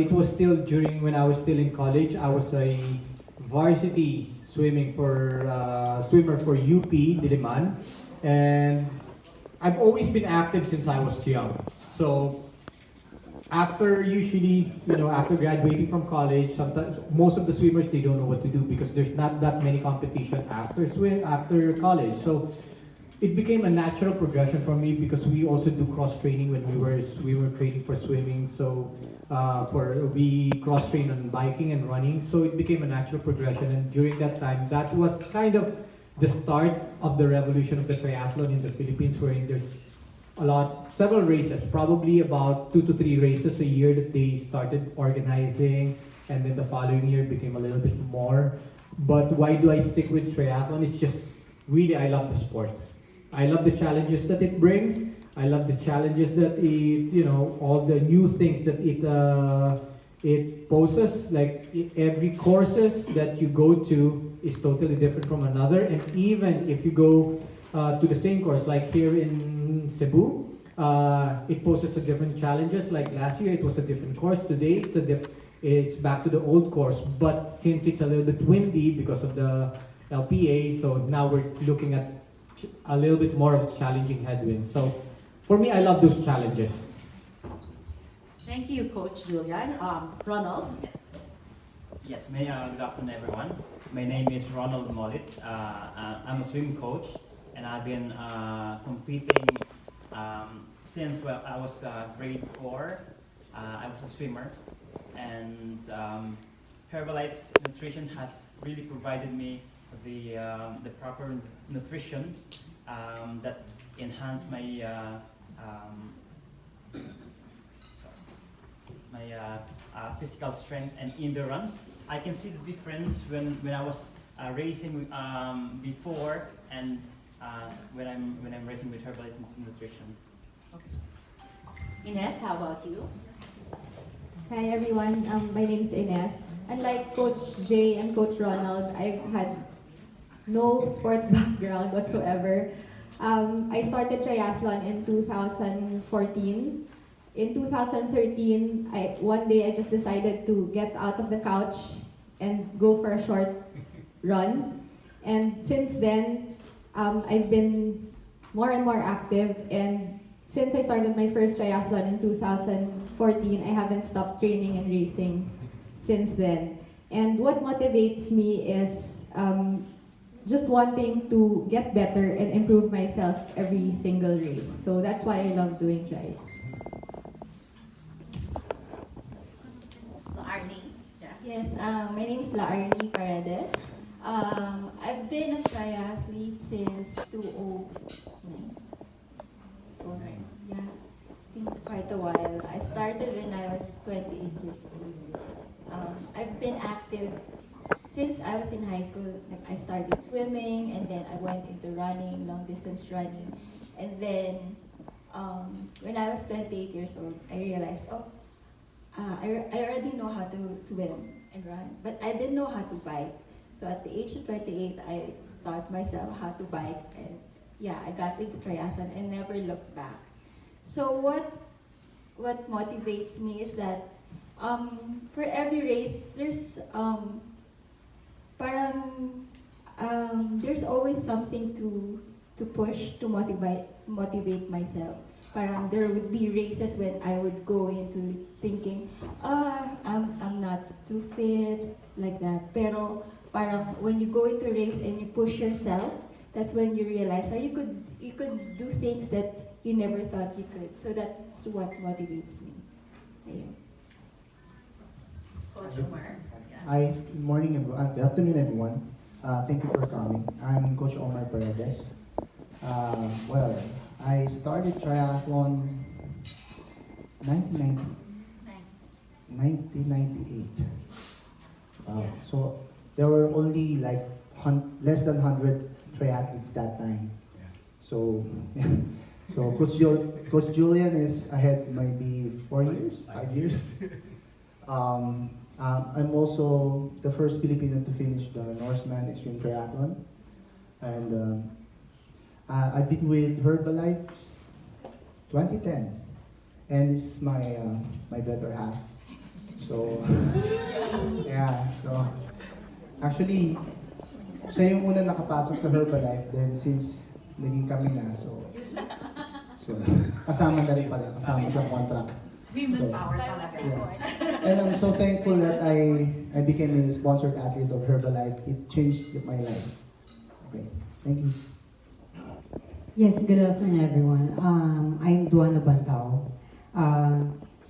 it was still during when I was still in college. I was a varsity swimmer for UP Diliman, and I've always been active since I was young. So after graduating from college, sometimes most of the swimmers, they don't know what to do because there's not that many competition after college. So it became a natural progression for me because we also do cross training when we were training for swimming. So we cross train on biking and running. So it became a natural progression, and during that time, that was kind of the start of the revolution of the triathlon in the Philippines, wherein there's several races, probably about 2 to 3 races a year that they started organizing, and then the following year became a little bit more. But why do I stick with triathlon? It's just really, I love the sport. I love the challenges that it brings. I love the challenges that all the new things that it poses. Like every courses that you go to is totally different from another, and even if you go to the same course, like here in Cebu, it poses a different challenges. Like last year, it was a different course. Today, it's back to the old course. But since it's a little bit windy because of the LPA, so now we're looking at a little bit more of challenging headwinds. So for me, I love those challenges. Thank you, Coach Julian. Ronald? Yes, good afternoon, everyone. My name is Ronald Mollit. I'm a swim coach, and I've been competing since I was grade 4. I was a swimmer, and Herbalife Nutrition has really provided me the proper nutrition that enhance my physical strength and endurance. I can see the difference when I was racing before and when I'm racing with Herbalife Nutrition. Ines, how about you? Hi everyone, my name is Ines. Unlike Coach Jay and Coach Ronald, I've had no sports background whatsoever. I started triathlon in 2014. In 2013, one day I just decided to get out of the couch and go for a short run. And since then, I've been more and more active. And since I started my first triathlon in 2014, I haven't stopped training and racing since then. And what motivates me is just wanting to get better and improve myself every single race. So that's why I love doing tri. Arnie? Yeah. Yes, my name is Laarni Paredes. I've been a triathlete since 2009. Yeah, it's been quite a while. I started when I was 28 years old. I've been active since I was in high school. Like I started swimming, and then I went into running, long distance running. And then when I was 28 years old, I realized, I already know how to swim and run, but I didn't know how to bike. So at the age of 28, I taught myself how to bike, and yeah, I got into triathlon and never looked back. So what motivates me is that for every race, there's there's always something to push to motivate myself. Parang there would be races when I would go into thinking, I'm not too fit, like that. Pero parang when you go into a race and you push yourself, that's when you realize how you could do things that you never thought you could. So that's what motivates me. Ayun. Coach Omar? Yeah. Hi, good afternoon everyone. Thank you for coming. I'm Coach Omar Paredes. Well, I started triathlon 1998. Wow. So there were only like less than 100 triathletes that time. So, so Coach Julian is ahead maybe 4 years, 5 years. I'm also the first Filipino to finish the Norseman Extreme Triathlon, and I've been with Herbalife 2010, and this is my my better half. So So, yeah. So, actually, siya yung una nakapasok sa Herbalife. Then, since naging kami na, so kasama na rin pala, kasama sa contract. Women So, power talaga. Yeah. And I'm so thankful that I became a sponsored athlete of Herbalife. It changed my life. Okay, thank you. Yes, good afternoon, everyone. I'm Duana Bantao.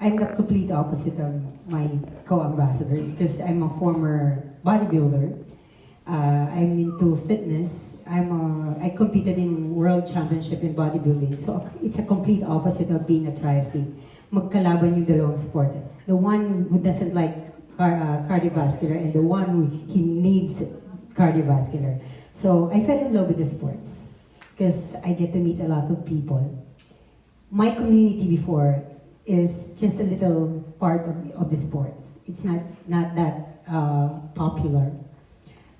I'm the complete opposite of my co-ambassadors because I'm a former bodybuilder. I'm into fitness. I competed in world championship in bodybuilding, so it's a complete opposite of being a triathlete. Magkalaban yung dalawang sports. The one who doesn't like cardiovascular and the one who he needs cardiovascular. So I fell in love with the sports because I get to meet a lot of people. My community before is just a little part of the sports. It's not that popular.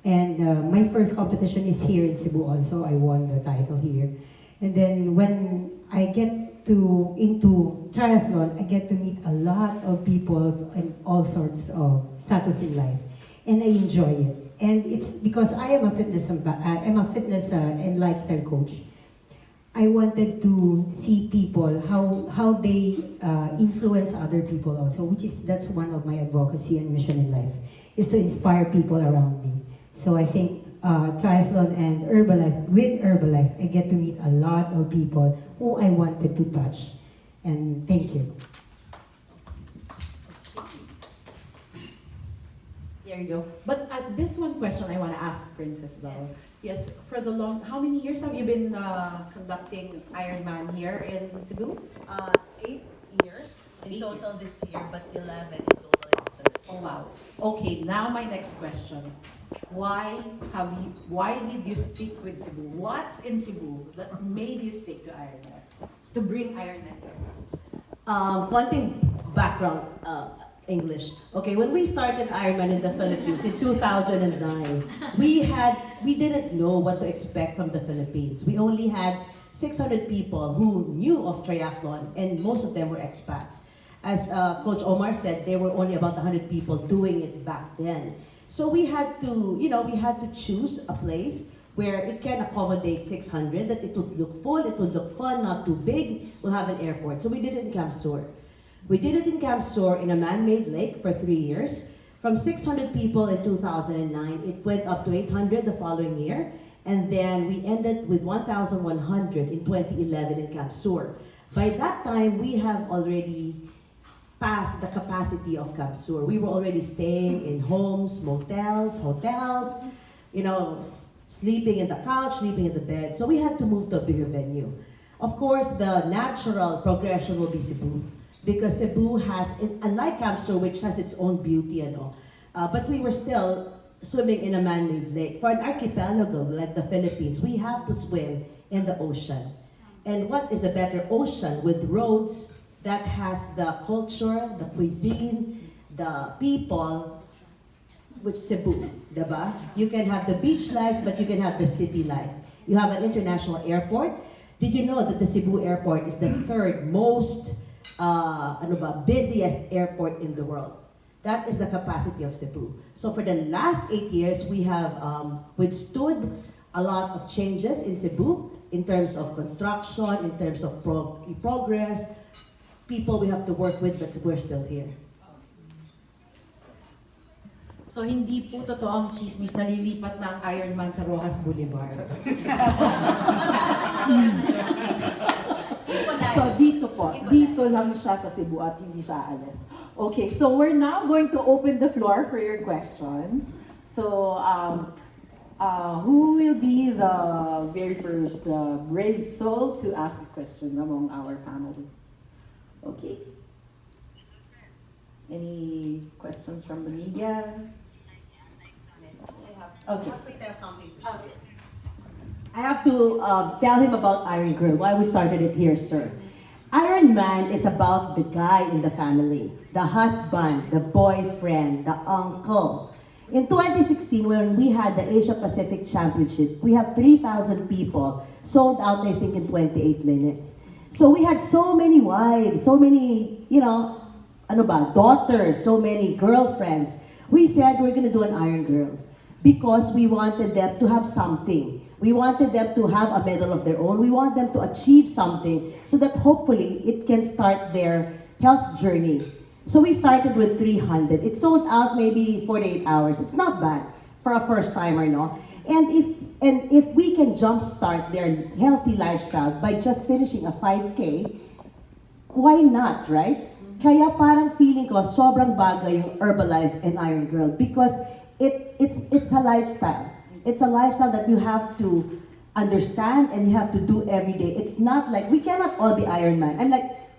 And my first competition is here in Cebu also. I won the title here. And then when I get into triathlon, I get to meet a lot of people in all sorts of status in life. And I enjoy it. And it's because I am a fitness and lifestyle coach. I wanted to see people, how they influence other people also, that's one of my advocacy and mission in life, is to inspire people around me. So I think triathlon and with Herbalife, I get to meet a lot of people who I wanted to touch. And thank you. There you go. But this one question I want to ask Princess though. Yes, for how many years have you been conducting Ironman here in Cebu? 8 years in 8 total years. this year, but 11 in total in the Philippines. Oh wow. Okay, now my next question. Why did you stick with Cebu? What's in Cebu that made you stick to Ironman? To bring Ironman here? Konting background English. Okay, when we started Ironman in the Philippines in 2009, we didn't know what to expect from the Philippines. We only had 600 people who knew of triathlon, and most of them were expats. As Coach Omar said, there were only about 100 people doing it back then. So we had to choose a place where it can accommodate 600, that it would look full, it would look fun, not too big, we'll have an airport. So we did it in Camp Sur. We did it in Camp Sur in a man-made lake for 3 years. From 600 people in 2009, it went up to 800 the following year. And then we ended with 1,100 in 2011 in Camp Sur. By that time, we have already passed the capacity of Camp Sur. We were already staying in homes, motels, hotels, sleeping in the couch, sleeping in the bed. So we had to move to a bigger venue. Of course, the natural progression will be Cebu. Because Cebu has, unlike Camp Sur, which has its own beauty and all, but we were still swimming in a man-made lake. For an archipelago like the Philippines, we have to swim in the ocean. And what is a better ocean with roads that has the culture, the cuisine, the people, which Cebu, diba? You can have the beach life, but you can have the city life. You have an international airport. Did you know that the Cebu airport is the third most busiest airport in the world? That is the capacity of Cebu. So for the last 8 years, we have withstood a lot of changes in Cebu in terms of construction, in terms of progress, people we have to work with, but we're still here. So hindi po totoo ang chismis na lilipat na ang Ironman sa Rojas Boulevard. So dito lang siya sa Cebu at hindi siya aalis. Okay, so we're now going to open the floor for your questions. So who will be the very first brave soul to ask the question among our panelists? Okay. Any questions from the media? Okay. I have to tell him about IronGirl, why we started it here, sir. Iron Man is about the guy in the family, the husband, the boyfriend, the uncle. In 2016, when we had the Asia Pacific Championship, we have 3,000 people, sold out, I think, in 28 minutes. So we had so many wives, so many, ano ba, daughters, so many girlfriends. We said we're gonna do an IronGirl because we wanted them to have something. We wanted them to have a medal of their own. We want them to achieve something so that hopefully it can start their health journey. So we started with 300. It sold out maybe 48 hours. It's not bad for a first timer, no? And if we can jumpstart their healthy lifestyle by just finishing a 5K, why not, right? Kaya parang feeling ko sobrang bagay yung Herbalife and IronGirl because it's a lifestyle. It's a lifestyle that you have to understand and you have to do every day. It's not like, we cannot all be Ironman.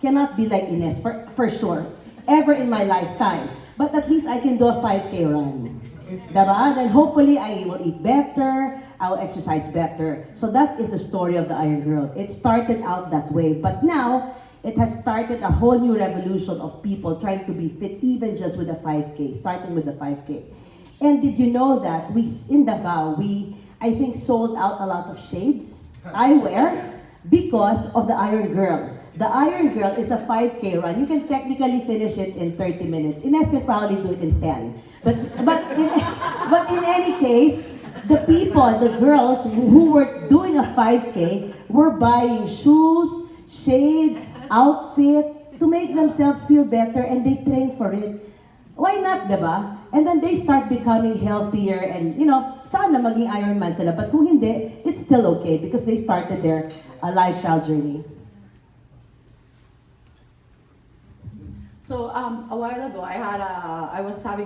Cannot be like Ines, for sure, ever in my lifetime. But at least I can do a 5K run. Diba? Then hopefully I will eat better, I will exercise better. So that is the story of the IronGirl. It started out that way, but now it has started a whole new revolution of people trying to be fit even just with a 5K, starting with the 5K. And did you know that in Davao, I think sold out a lot of shades, eyewear, because of the IronGirl. The IronGirl is a 5K run. You can technically finish it in 30 minutes. Ines can probably do it in 10. But in any case, the people, the girls who were doing a 5K were buying shoes, shades, outfit to make themselves feel better, and they trained for it. Why not, diba? And then they start becoming healthier and, sana maging Ironman sila. But kung hindi, it's still okay because they started their lifestyle journey. So a while ago, I was having